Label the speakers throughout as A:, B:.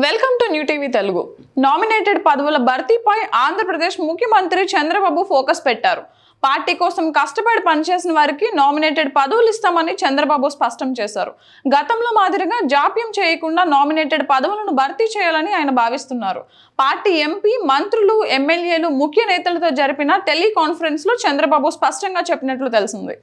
A: Welcome to new TV Telugu. Nominated పదవుల భర్తీపై ఆంధ్రప్రదేశ్ ముఖ్యమంత్రి Chandrababu focus పెట్టారు. పార్టీ కోసం కష్టపడి పనిచేసిన వారికి నామినేటెడ్ పదవులు ఇస్తామని చంద్రబాబు స్పష్టం చేశారు. గతంలో మాదిరిగా జాప్యం చేయకుండా నామినేటెడ్ పదవులను భర్తీ చేయాలని ఆయన భావిస్తున్నారు. పార్టీ ఎంపీ, మంత్రులు, ఎమ్మెల్యేలు, ముఖ్య నేతలతో జరిపిన టెలికాన్ఫరెన్స్ లో చంద్రబాబు స్పష్టంగా చెప్పినట్లు తెలిసింది.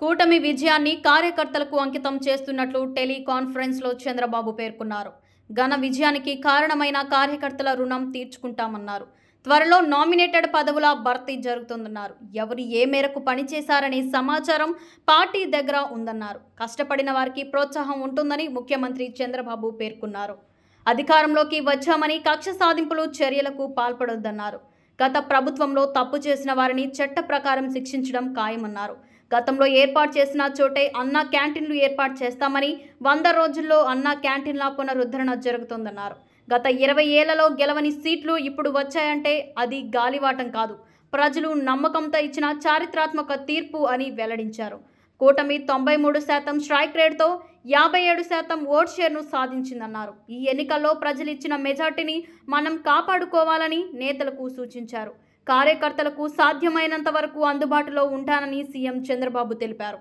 B: కూటమి విజయాన్ని కార్యకర్తలకు అంకితం చేస్తున్నట్లు టెలికాన్ఫరెన్స్లో చంద్రబాబు పేర్కొన్నారు. ఘన విజయానికి కారణమైన కార్యకర్తల రుణం తీర్చుకుంటామన్నారు. త్వరలో నామినేటెడ్ పదవుల భర్తీ జరుగుతుందన్నారు. ఎవరు ఏ మేరకు పనిచేశారనే సమాచారం పార్టీ దగ్గర ఉందన్నారు. కష్టపడిన వారికి ప్రోత్సాహం ఉంటుందని ముఖ్యమంత్రి చంద్రబాబు పేర్కొన్నారు. అధికారంలోకి వచ్చామని కక్ష సాధింపులు చర్యలకు పాల్పడొద్దన్నారు. గత ప్రభుత్వంలో తప్పు చేసిన వారిని చట్ట ప్రకారం శిక్షించడం ఖాయమన్నారు. గతంలో ఏర్పాటు చేసిన చోటే అన్నా క్యాంటీన్లు ఏర్పాటు చేస్తామని, 100 రోజుల్లో అన్నా క్యాంటీన్ల పునరుద్ధరణ జరుగుతుందన్నారు. గత 20 ఏళ్లలో గెలవని సీట్లు ఇప్పుడు వచ్చాయంటే అది గాలివాటం కాదు, ప్రజలు నమ్మకంతో ఇచ్చిన చారిత్రాత్మక తీర్పు అని వెల్లడించారు. కూటమి 93% స్ట్రైక్ రేట్తో 57% ఓట్ షేర్ను సాధించిందన్నారు. ఈ ఎన్నికల్లో ప్రజలు ఇచ్చిన మెజార్టీని మనం కాపాడుకోవాలని నేతలకు సూచించారు. కార్యకర్తలకు సాధ్యమైనంత వరకు అందుబాటులో ఉంటానని సీఎం చంద్రబాబు తెలిపారు.